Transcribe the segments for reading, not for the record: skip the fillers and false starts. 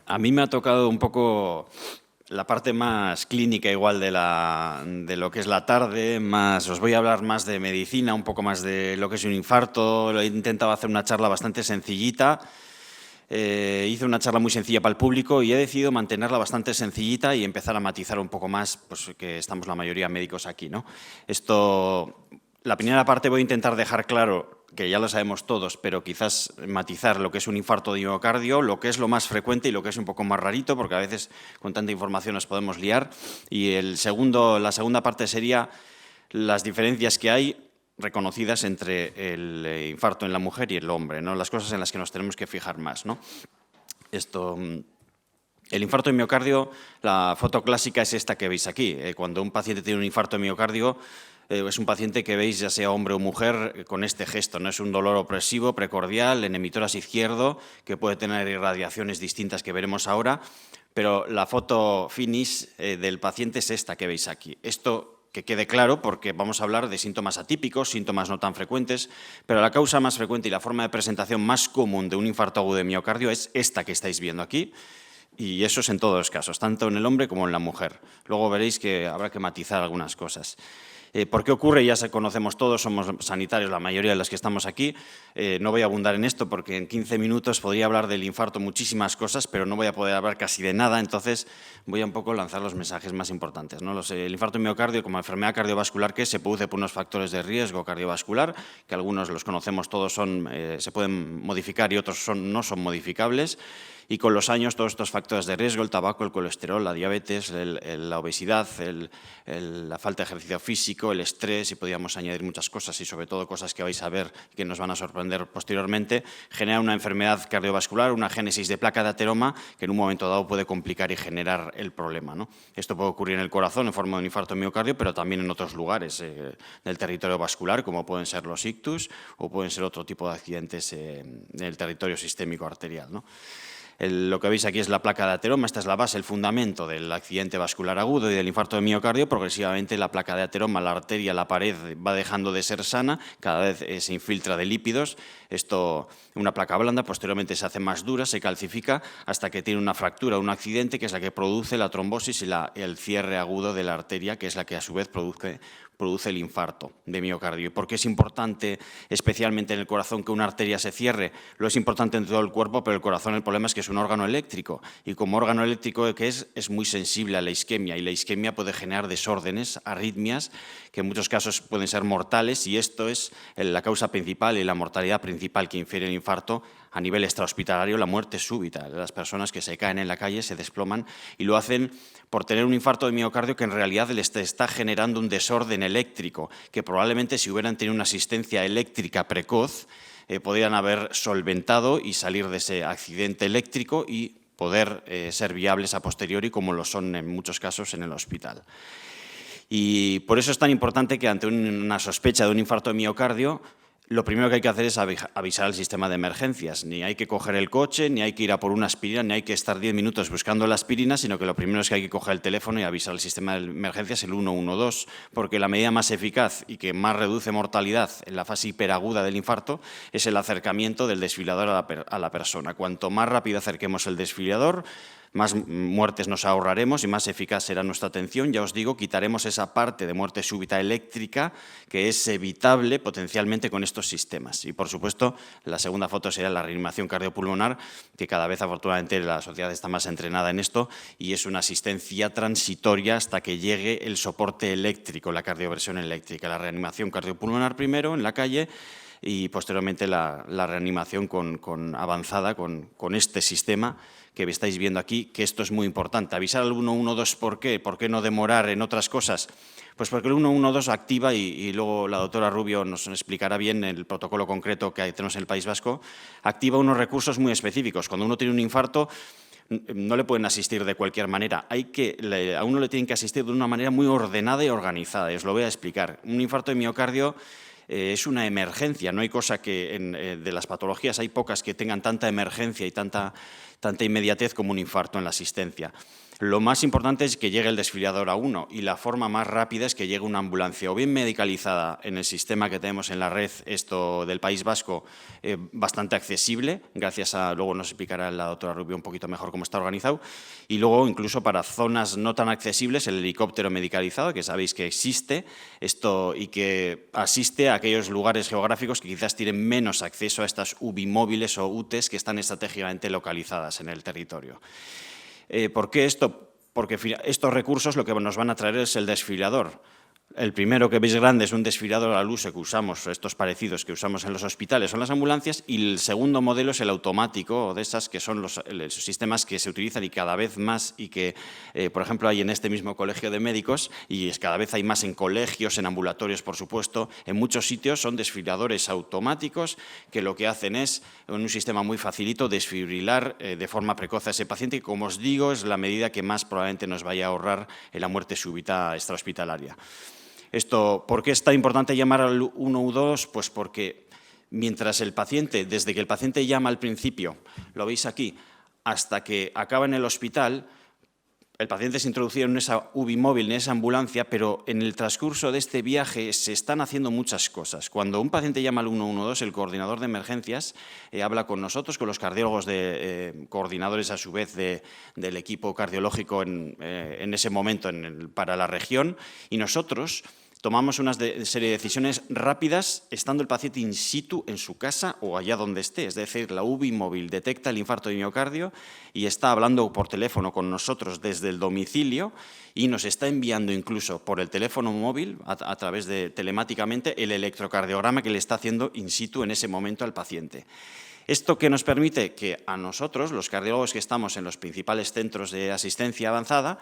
A mí me ha tocado un poco la parte más clínica igual de lo que es la tarde, os voy a hablar más de medicina, un poco más de lo que es un infarto. He intentado hacer una charla bastante sencillita. Hice una charla muy sencilla para el público y he decidido mantenerla bastante sencillita y empezar a matizar un poco más, pues que estamos la mayoría médicos aquí, ¿no? La primera parte voy a intentar dejar claro, que ya lo sabemos todos, pero quizás matizar lo que es un infarto de miocardio, lo que es lo más frecuente y lo que es un poco más rarito, porque a veces con tanta información nos podemos liar. Y la segunda parte sería las diferencias que hay reconocidas entre el infarto en la mujer y el hombre, ¿no? Las cosas en las que nos tenemos que fijar más, ¿no? El infarto de miocardio, la foto clásica es esta que veis aquí. Cuando un paciente tiene un infarto de miocardio, es un paciente que veis, ya sea hombre o mujer, con este gesto, ¿no? Es un dolor opresivo, precordial, en hemitórax izquierdo, que puede tener irradiaciones distintas que veremos ahora, pero la foto finish del paciente es esta que veis aquí. Esto que quede claro, porque vamos a hablar de síntomas atípicos, síntomas no tan frecuentes, pero la causa más frecuente y la forma de presentación más común de un infarto agudo de miocardio es esta que estáis viendo aquí. Y eso es en todos los casos, tanto en el hombre como en la mujer. Luego veréis que habrá que matizar algunas cosas. ¿Por qué ocurre? Ya se conocemos todos, somos sanitarios la mayoría de los que estamos aquí. No voy a abundar en esto porque en 15 minutos podría hablar del infarto muchísimas cosas, pero no voy a poder hablar casi de nada, entonces voy a un poco lanzar los mensajes más importantes, ¿no? El infarto de miocardio como enfermedad cardiovascular que se produce por unos factores de riesgo cardiovascular, que algunos los conocemos todos, se pueden modificar y otros no son modificables. Y con los años todos estos factores de riesgo, el tabaco, el colesterol, la diabetes, la obesidad, la falta de ejercicio físico, el estrés, y podríamos añadir muchas cosas y sobre todo cosas que vais a ver que nos van a sorprender posteriormente, genera una enfermedad cardiovascular, una génesis de placa de ateroma que en un momento dado puede complicar y generar el problema, ¿no? Esto puede ocurrir en el corazón en forma de un infarto de miocardio, pero también en otros lugares del territorio vascular, como pueden ser los ictus o pueden ser otro tipo de accidentes en el territorio sistémico arterial, ¿no? Lo que veis aquí es la placa de ateroma, esta es la base, el fundamento del accidente vascular agudo y del infarto de miocardio. Progresivamente la placa de ateroma, la arteria, la pared va dejando de ser sana, cada vez se infiltra de lípidos. Una placa blanda, posteriormente se hace más dura, se calcifica hasta que tiene una fractura, un accidente que es la que produce la trombosis y el cierre agudo de la arteria, que es la que a su vez produce el infarto de miocardio. ¿Y por qué es importante, especialmente en el corazón, que una arteria se cierre? Lo es importante en todo el cuerpo, pero el corazón, el problema es que es un órgano eléctrico, y como órgano eléctrico que es muy sensible a la isquemia, y la isquemia puede generar desórdenes, arritmias, que en muchos casos pueden ser mortales, y esto es la causa principal y la mortalidad principal que infiere el infarto a nivel extrahospitalario, la muerte súbita de las personas que se caen en la calle, se desploman, y lo hacen por tener un infarto de miocardio que en realidad les está generando un desorden eléctrico, que probablemente si hubieran tenido una asistencia eléctrica precoz, podrían haber solventado y salir de ese accidente eléctrico y poder ser viables a posteriori, como lo son en muchos casos en el hospital. Y por eso es tan importante que ante una sospecha de un infarto de miocardio, lo primero que hay que hacer es avisar al sistema de emergencias. Ni hay que coger el coche, ni hay que ir a por una aspirina, ni hay que estar 10 minutos buscando la aspirina, sino que lo primero es que hay que coger el teléfono y avisar al sistema de emergencias, el 112, porque la medida más eficaz y que más reduce mortalidad en la fase hiperaguda del infarto es el acercamiento del desfibrilador a la persona. Cuanto más rápido acerquemos el desfibrilador, más muertes nos ahorraremos y más eficaz será nuestra atención. Ya os digo, quitaremos esa parte de muerte súbita eléctrica que es evitable potencialmente con estos sistemas. Y, por supuesto, la segunda foto sería la reanimación cardiopulmonar, que cada vez, afortunadamente, la sociedad está más entrenada en esto y es una asistencia transitoria hasta que llegue el soporte eléctrico, la cardioversión eléctrica. La reanimación cardiopulmonar primero en la calle y posteriormente la reanimación avanzada con este sistema que estáis viendo aquí, que esto es muy importante. Avisar al 112, ¿por qué? ¿Por qué no demorar en otras cosas? Pues porque el 112 activa, y luego la doctora Rubio nos explicará bien el protocolo concreto que tenemos en el País Vasco, activa unos recursos muy específicos. Cuando uno tiene un infarto, no le pueden asistir de cualquier manera. A uno le tienen que asistir de una manera muy ordenada y organizada, y os lo voy a explicar. Un infarto de miocardio es una emergencia, no hay cosa que de las patologías hay pocas que tengan tanta emergencia y tanta tanta inmediatez como un infarto en la asistencia. Lo más importante es que llegue el desfibrilador a uno y la forma más rápida es que llegue una ambulancia o bien medicalizada en el sistema que tenemos en la red del País Vasco, bastante accesible, gracias a, luego nos explicará la doctora Rubio un poquito mejor cómo está organizado, y luego incluso para zonas no tan accesibles el helicóptero medicalizado, que sabéis que existe y que asiste a aquellos lugares geográficos que quizás tienen menos acceso a estas UBI móviles o UTEs que están estratégicamente localizadas en el territorio. ¿Por qué esto? Porque estos recursos lo que nos van a traer es el desfibrilador. El primero que veis grande es un desfibrilador al uso que usamos, estos parecidos que usamos en los hospitales o en las ambulancias, y el segundo modelo es el automático, de esas que son los sistemas que se utilizan y cada vez más y que, por ejemplo, hay en este mismo colegio de médicos y cada vez hay más en colegios, en ambulatorios, por supuesto, en muchos sitios son desfibriladores automáticos que lo que hacen es, en un sistema muy facilito, desfibrilar de forma precoz a ese paciente, que, como os digo, es la medida que más probablemente nos vaya a ahorrar en la muerte súbita extrahospitalaria. ¿Por qué es tan importante llamar al 112? Pues porque mientras el paciente, desde que el paciente llama al principio, lo veis aquí, hasta que acaba en el hospital, el paciente es introducido en esa UBI móvil, en esa ambulancia, pero en el transcurso de este viaje se están haciendo muchas cosas. Cuando un paciente llama al 112, el coordinador de emergencias habla con nosotros, con los cardiólogos coordinadores a su vez del equipo cardiológico en ese momento para la región, y nosotros tomamos una serie de decisiones rápidas estando el paciente in situ en su casa o allá donde esté. Es decir, la UBI móvil detecta el infarto de miocardio y está hablando por teléfono con nosotros desde el domicilio y nos está enviando incluso por el teléfono móvil, a través de telemáticamente, el electrocardiograma que le está haciendo in situ en ese momento al paciente. Esto que nos permite que a nosotros, los cardiólogos que estamos en los principales centros de asistencia avanzada,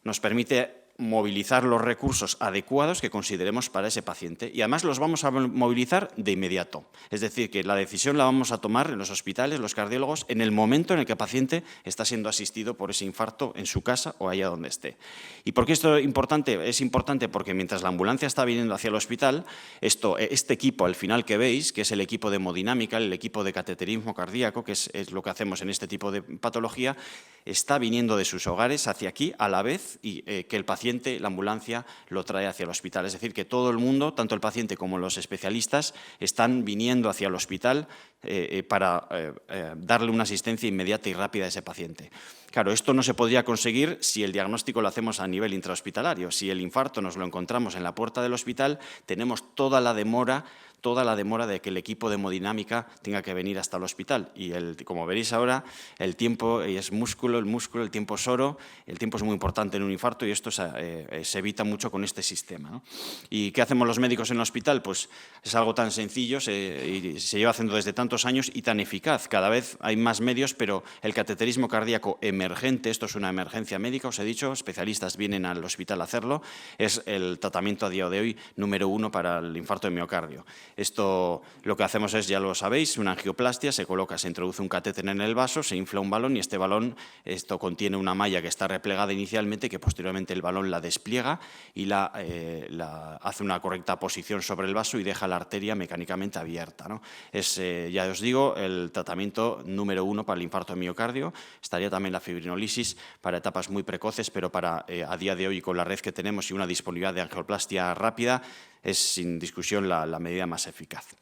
nos permite movilizar los recursos adecuados que consideremos para ese paciente y además los vamos a movilizar de inmediato. Es decir, que la decisión la vamos a tomar en los hospitales, los cardiólogos, en el momento en el que el paciente está siendo asistido por ese infarto en su casa o allá donde esté. ¿Y por qué esto es importante? Es importante porque mientras la ambulancia está viniendo hacia el hospital, este equipo al final que veis, que es el equipo de hemodinámica, el equipo de cateterismo cardíaco, que es lo que hacemos en este tipo de patología, está viniendo de sus hogares hacia aquí a la vez y que el paciente, la ambulancia, lo trae hacia el hospital. Es decir, que todo el mundo, tanto el paciente como los especialistas, están viniendo hacia el hospital para darle una asistencia inmediata y rápida a ese paciente. Claro, esto no se podría conseguir si el diagnóstico lo hacemos a nivel intrahospitalario. Si el infarto nos lo encontramos en la puerta del hospital, tenemos toda la demora de que el equipo de hemodinámica tenga que venir hasta el hospital. Y como veréis ahora, el tiempo es músculo, el tiempo es oro, el tiempo es muy importante en un infarto y esto se evita mucho con este sistema, ¿no? ¿Y qué hacemos los médicos en el hospital? Pues es algo tan sencillo y se lleva haciendo desde tantos años y tan eficaz. Cada vez hay más medios, pero el cateterismo cardíaco emergente, esto es una emergencia médica, os he dicho, especialistas vienen al hospital a hacerlo, es el tratamiento a día de hoy número 1 para el infarto de miocardio. Esto lo que hacemos es, ya lo sabéis, una angioplastia, se introduce un catéter en el vaso, se infla un balón y este balón, esto contiene una malla que está replegada inicialmente, que posteriormente el balón la despliega y hace una correcta posición sobre el vaso y deja la arteria mecánicamente abierta, ¿no? Es, ya os digo, el tratamiento número 1 para el infarto de miocardio. Estaría también la fibrinolisis para etapas muy precoces, pero a día de hoy, con la red que tenemos y una disponibilidad de angioplastia rápida, es sin discusión la medida más eficaz.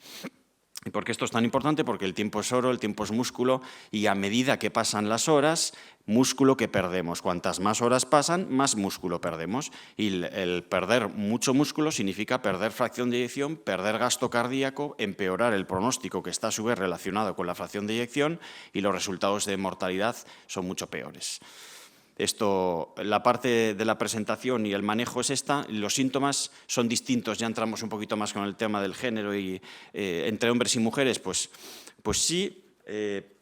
¿Y por qué esto es tan importante? Porque el tiempo es oro, el tiempo es músculo y a medida que pasan las horas, músculo que perdemos. Cuantas más horas pasan, más músculo perdemos. Y el perder mucho músculo significa perder fracción de eyección, perder gasto cardíaco, empeorar el pronóstico que está a su vez relacionado con la fracción de eyección y los resultados de mortalidad son mucho peores. La parte de la presentación y el manejo es esta, los síntomas son distintos, ya entramos un poquito más con el tema del género y entre hombres y mujeres, pues sí,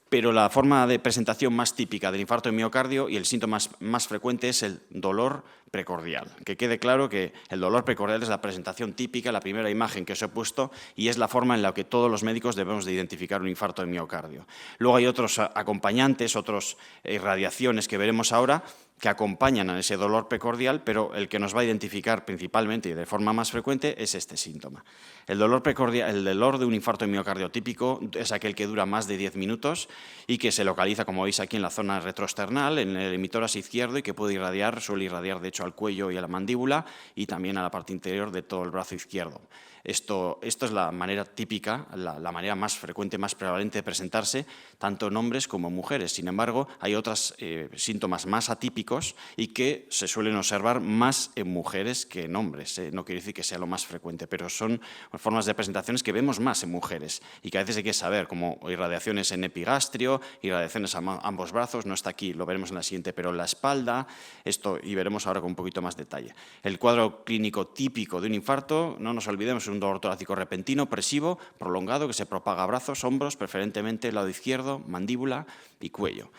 pero la forma de presentación más típica del infarto de miocardio y el síntoma más frecuente es el dolor precordial. Que quede claro que el dolor precordial es la presentación típica, la primera imagen que os he puesto y es la forma en la que todos los médicos debemos de identificar un infarto de miocardio. Luego hay otros acompañantes, otras irradiaciones que veremos ahora, que acompañan a ese dolor precordial, pero el que nos va a identificar principalmente y de forma más frecuente es este síntoma. El dolor precordial, el dolor de un infarto de miocardio típico es aquel que dura más de 10 minutos y que se localiza, como veis aquí, en la zona retroesternal, en el hemitórax izquierdo, y que puede irradiar, suele irradiar de hecho al cuello y a la mandíbula y también a la parte interior de todo el brazo izquierdo. Esto es la manera típica, la manera más frecuente, más prevalente de presentarse, tanto en hombres como en mujeres. Sin embargo, hay otros síntomas más atípicos y que se suelen observar más en mujeres que en hombres. No quiere decir que sea lo más frecuente, pero son formas de presentaciones que vemos más en mujeres y que a veces hay que saber, como irradiaciones en epigastrio, irradiaciones a ambos brazos, no está aquí, lo veremos en la siguiente, pero en la espalda, esto, y veremos ahora con un poquito más detalle. El cuadro clínico típico de un infarto, no nos olvidemos, es un dolor torácico repentino, opresivo, prolongado, que se propaga a brazos, hombros, preferentemente el lado izquierdo, mandíbula y cuello.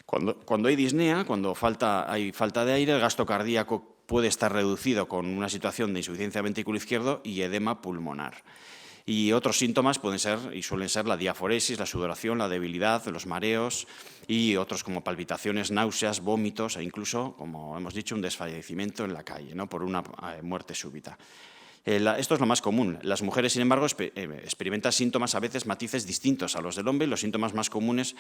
Cuando hay disnea, cuando hay falta de aire, el gasto cardíaco puede estar reducido con una situación de insuficiencia ventrículo izquierdo y edema pulmonar. Y otros síntomas pueden ser y suelen ser la diaforesis, la sudoración, la debilidad, los mareos y otros como palpitaciones, náuseas, vómitos e incluso, como hemos dicho, un desfallecimiento en la calle, ¿no?, por una muerte súbita. Esto es lo más común. Las mujeres, sin embargo, experimentan síntomas, a veces matices distintos a los del hombre. Los síntomas más comunes,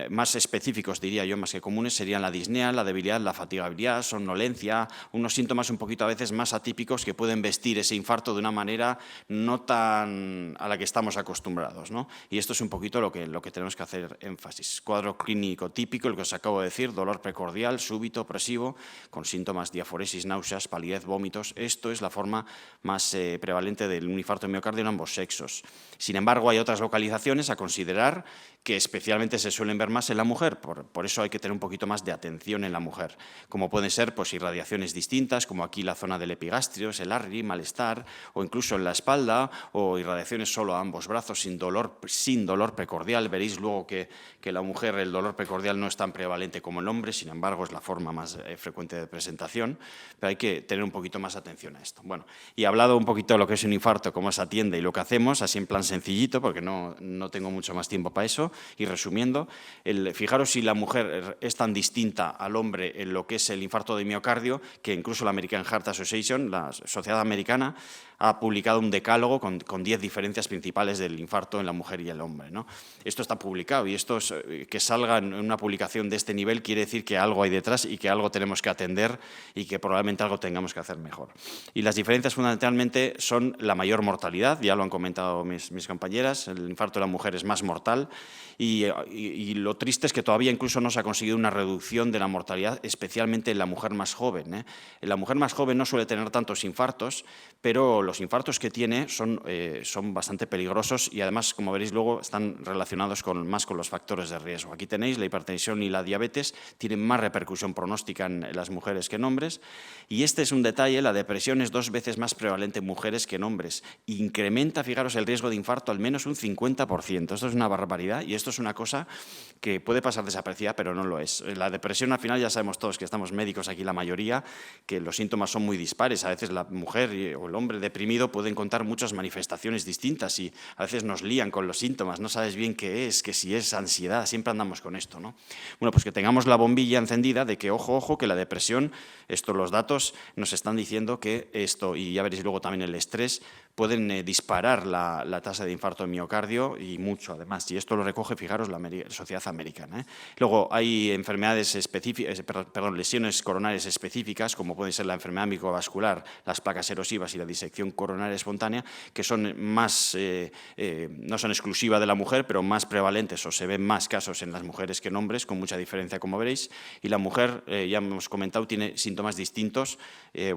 más específicos, diría yo, más que comunes, serían la disnea, la debilidad, la fatigabilidad, somnolencia, unos síntomas un poquito a veces más atípicos que pueden vestir ese infarto de una manera no tan a la que estamos acostumbrados, ¿no? Y esto es un poquito lo que tenemos que hacer énfasis. Cuadro clínico típico, el que os acabo de decir, dolor precordial, súbito, opresivo, con síntomas diaforesis, náuseas, palidez, vómitos. Esto es la forma más prevalente del infarto de miocardio en ambos sexos. Sin embargo, hay otras localizaciones a considerar que especialmente se suelen ver más en la mujer, por eso hay que tener un poquito más de atención en la mujer, como pueden ser pues, irradiaciones distintas, como aquí la zona del epigastrio, el ARRI, malestar, o incluso en la espalda, o irradiaciones solo a ambos brazos sin dolor precordial. Veréis luego que la mujer el dolor precordial no es tan prevalente como el hombre, sin embargo es la forma más frecuente de presentación, pero hay que tener un poquito más atención a esto. Bueno, y hablado un poquito de lo que es un infarto, cómo se atiende y lo que hacemos, así en plan sencillito, porque no tengo mucho más tiempo para eso, y resumiendo, fijaros si la mujer es tan distinta al hombre en lo que es el infarto de miocardio, que incluso la American Heart Association, la sociedad americana, ha publicado un decálogo con 10 diferencias principales del infarto en la mujer y el hombre, ¿no? Esto está publicado y esto que salga en una publicación de este nivel quiere decir que algo hay detrás y que algo tenemos que atender y que probablemente algo tengamos que hacer mejor. Y las diferencias fundamentalmente son la mayor mortalidad, ya lo han comentado mis compañeras, el infarto de la mujer es más mortal y lo triste es que todavía incluso no se ha conseguido una reducción de la mortalidad, especialmente en la mujer más joven, ¿eh? La mujer más joven no suele tener tantos infartos, pero los infartos que tiene son bastante peligrosos y además, como veréis luego, están relacionados más con los factores de riesgo. Aquí tenéis la hipertensión y la diabetes, tienen más repercusión pronóstica en las mujeres que en hombres. Y este es un detalle, la depresión es 2 veces más prevalente en mujeres que en hombres. Incrementa, fijaros, el riesgo de infarto al menos un 50%. Esto es una barbaridad y esto es una cosa que puede pasar desapercibida, pero no lo es. La depresión, al final, ya sabemos todos que estamos médicos aquí la mayoría, que los síntomas son muy dispares. A veces la mujer o el hombre deprimido pueden contar muchas manifestaciones distintas y a veces nos lían con los síntomas, no sabes bien qué es, que si es ansiedad, siempre andamos con esto, ¿no? Bueno, pues que tengamos la bombilla encendida de que, ojo, que la depresión, los datos nos están diciendo que esto, y ya veréis luego también el estrés, pueden disparar la tasa de infarto de miocardio y mucho además, y esto lo recoge, fijaros, la sociedad americana, ¿eh? Luego hay enfermedades específicas, lesiones coronarias específicas, como puede ser la enfermedad microvascular, las placas erosivas y la disección coronaria espontánea, que son más, no son exclusivas de la mujer, pero más prevalentes o se ven más casos en las mujeres que en hombres, con mucha diferencia, como veréis, y la mujer, ya hemos comentado, tiene síntomas distintos,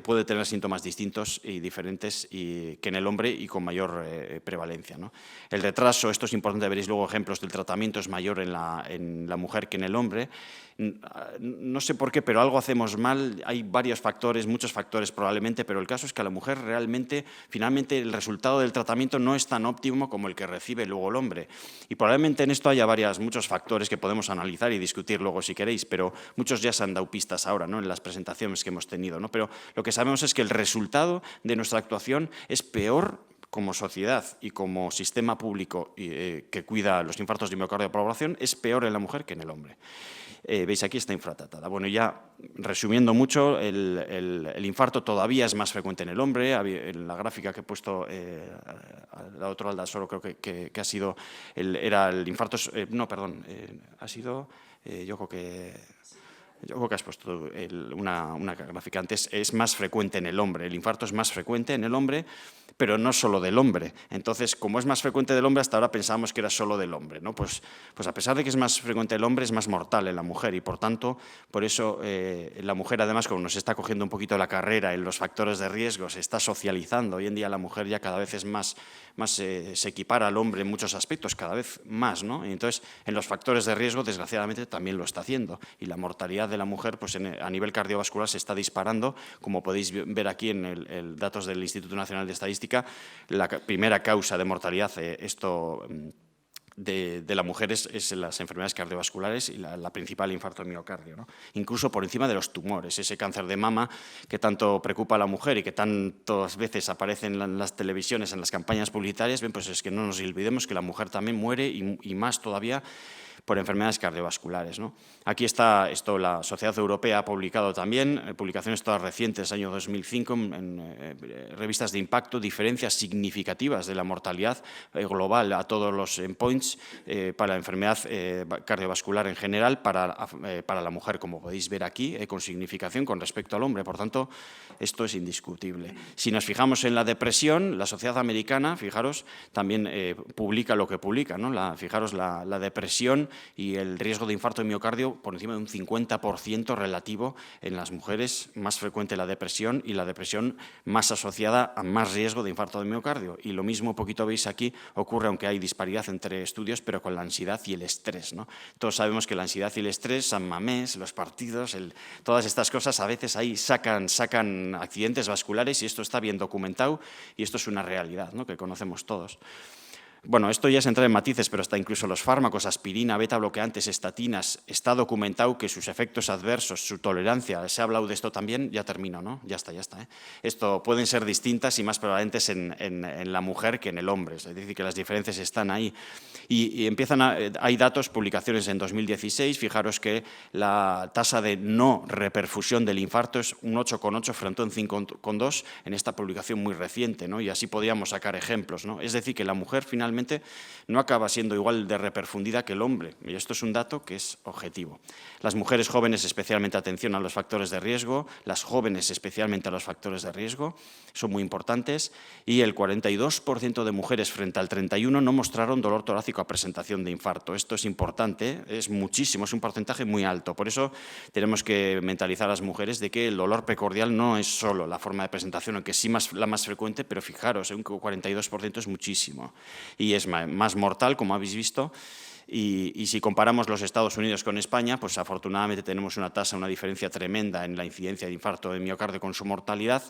puede tener síntomas distintos y diferentes que en el hombre y con mayor prevalencia, ¿no? El retraso, esto es importante, veréis luego ejemplos del tratamiento, es mayor en la mujer que en el hombre. No sé por qué, pero algo hacemos mal, hay varios factores, muchos factores probablemente, pero el caso es que a la mujer realmente, finalmente, el resultado del tratamiento no es tan óptimo como el que recibe luego el hombre. Y probablemente en esto haya muchos factores que podemos analizar y discutir luego si queréis, pero muchos ya se han dado pistas ahora, ¿no?, en las presentaciones que hemos tenido, ¿no? Pero lo que sabemos es que el resultado de nuestra actuación es peor como sociedad y como sistema público que cuida los infartos de miocardio por población, es peor en la mujer que en el hombre. veis aquí está infratratada. Bueno, ya resumiendo mucho, el infarto todavía es más frecuente en el hombre. En la gráfica que he puesto al otro Aldasoro creo que ha sido, era el infarto, no, perdón, ha sido, yo creo que has puesto una gráfica antes, es más frecuente en el hombre. El infarto es más frecuente en el hombre, pero no solo del hombre. Entonces, como es más frecuente del hombre, hasta ahora pensábamos que era solo del hombre, ¿no? Pues a pesar de que es más frecuente el hombre, es más mortal en la mujer y, por tanto, por eso la mujer, además, como nos está cogiendo un poquito la carrera en los factores de riesgo, se está socializando. Hoy en día la mujer ya cada vez es más se equipara al hombre en muchos aspectos, cada vez más, ¿no? Y entonces, en los factores de riesgo, desgraciadamente, también lo está haciendo. Y la mortalidad de la mujer, pues a nivel cardiovascular, se está disparando. Como podéis ver aquí en el datos del Instituto Nacional de Estadística, la primera causa de mortalidad de la mujer es las enfermedades cardiovasculares y la principal, infarto de miocardio, ¿no? Incluso por encima de los tumores, ese cáncer de mama que tanto preocupa a la mujer y que tantas veces aparece en las televisiones, en las campañas publicitarias. Bien, pues es que no nos olvidemos que la mujer también muere y más todavía por enfermedades cardiovasculares, ¿no? Aquí está esto, la Sociedad Europea ha publicado también, publicaciones todas recientes, año 2005, en revistas de impacto, diferencias significativas de la mortalidad global a todos los endpoints para la enfermedad cardiovascular en general, para la mujer, como podéis ver aquí, con significación con respecto al hombre. Por tanto, esto es indiscutible. Si nos fijamos en la depresión, la Sociedad Americana, fijaros, también publica lo que publica, ¿no? Fijaros la depresión y el riesgo de infarto de miocardio por encima de un 50% relativo en las mujeres, más frecuente la depresión y la depresión más asociada a más riesgo de infarto de miocardio. Y lo mismo, poquito veis aquí, ocurre, aunque hay disparidad entre estudios, pero con la ansiedad y el estrés, ¿no? Todos sabemos que la ansiedad y el estrés, San Mamés, los partidos, todas estas cosas a veces ahí sacan accidentes vasculares y esto está bien documentado y esto es una realidad, ¿no? Que conocemos todos. Bueno, esto ya es entrar en matices, pero hasta incluso los fármacos, aspirina, beta bloqueantes, estatinas, está documentado que sus efectos adversos, su tolerancia, se ha hablado de esto también, ya termino, ¿no? Ya está. Esto pueden ser distintas y más prevalentes en la mujer que en el hombre, es decir, que las diferencias están ahí. Y hay datos, publicaciones en 2016, fijaros que la tasa de no reperfusión del infarto es un 8,8 frente a un 5,2 en esta publicación muy reciente, ¿no? Y así podíamos sacar ejemplos, ¿no? Es decir, que la mujer finalmente no acaba siendo igual de reperfundida que el hombre, y esto es un dato que es objetivo. Las mujeres jóvenes, especialmente atención a los factores de riesgo, las jóvenes especialmente a los factores de riesgo, son muy importantes, y el 42% de mujeres frente al 31% no mostraron dolor torácico a presentación de infarto. Esto es importante, es muchísimo, es un porcentaje muy alto. Por eso tenemos que mentalizar a las mujeres de que el dolor precordial no es solo la forma de presentación, aunque sí la más frecuente, pero fijaros, un 42% es muchísimo. Y es más mortal, como habéis visto, y si comparamos los Estados Unidos con España, pues afortunadamente tenemos una diferencia tremenda en la incidencia de infarto de miocardio con su mortalidad,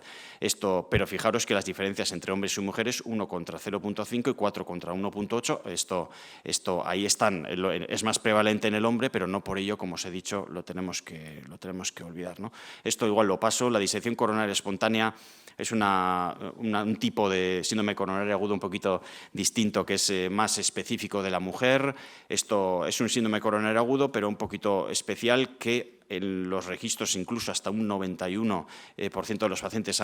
pero fijaros que las diferencias entre hombres y mujeres, 1 contra 0,5 y 4 contra 1,8, esto ahí están, es más prevalente en el hombre, pero no por ello, como os he dicho, lo tenemos que olvidar, ¿no? Esto igual lo paso, la disección coronaria espontánea es un tipo de síndrome coronario agudo un poquito distinto, que es más específico de la mujer. Esto es un síndrome coronario agudo, pero un poquito especial, que en los registros incluso hasta un 91% de los pacientes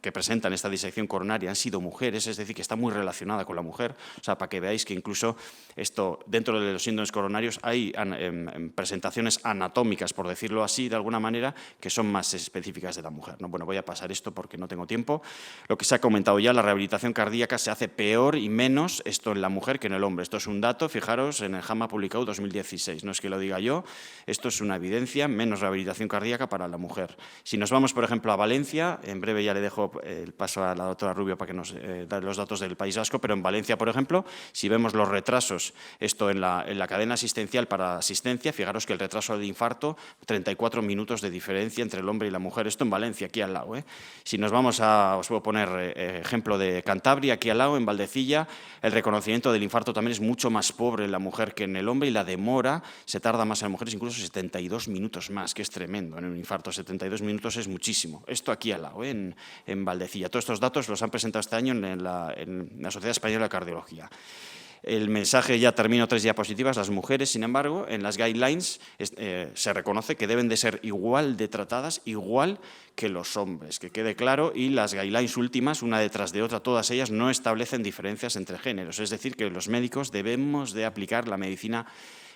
que presentan esta disección coronaria han sido mujeres, es decir, que está muy relacionada con la mujer. O sea, para que veáis que incluso esto, dentro de los síndromes coronarios hay presentaciones anatómicas, por decirlo así, de alguna manera, que son más específicas de la mujer, ¿no? Bueno, voy a pasar esto porque no tengo tiempo. Lo que se ha comentado ya, la rehabilitación cardíaca se hace peor y menos esto en la mujer que en el hombre. Esto es un dato, fijaros, en el JAMA publicado 2016. No es que lo diga yo, esto es una evidencia, menos rehabilitación cardíaca para la mujer. Si nos vamos, por ejemplo, a Valencia, en breve ya le dejo el paso a la doctora Rubio para que nos dé los datos del País Vasco, pero en Valencia, por ejemplo, si vemos los retrasos, esto en la cadena asistencial para asistencia, fijaros que el retraso del infarto, 34 minutos de diferencia entre el hombre y la mujer, esto en Valencia, aquí al lado, ¿eh? Si nos vamos os voy a poner ejemplo de Cantabria, aquí al lado, en Valdecilla, el reconocimiento del infarto también es mucho más pobre en la mujer que en el hombre, y la demora se tarda más en las mujeres, incluso 72 minutos más, que es tremendo. En un infarto 72 minutos es muchísimo. Esto aquí al lado, en Valdecilla. Todos estos datos los han presentado este año en la Sociedad Española de Cardiología. El mensaje, ya termino 3 diapositivas, las mujeres, sin embargo, en las guidelines se reconoce que deben de ser igual de tratadas, igual que los hombres, que quede claro, y las guidelines últimas, una detrás de otra, todas ellas no establecen diferencias entre géneros, es decir, que los médicos debemos de aplicar la medicina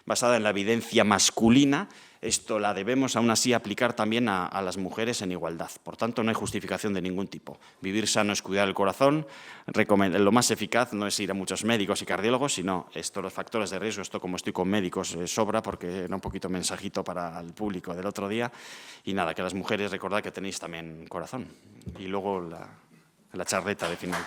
basada en la evidencia masculina. Esto la debemos aún así aplicar también a las mujeres en igualdad. Por tanto, no hay justificación de ningún tipo. Vivir sano es cuidar el corazón. Lo más eficaz no es ir a muchos médicos y cardiólogos, sino los factores de riesgo. Esto, como estoy con médicos, sobra, porque era un poquito mensajito para el público del otro día. Y nada, que las mujeres recordad que tenéis también corazón. Y luego la charleta de final.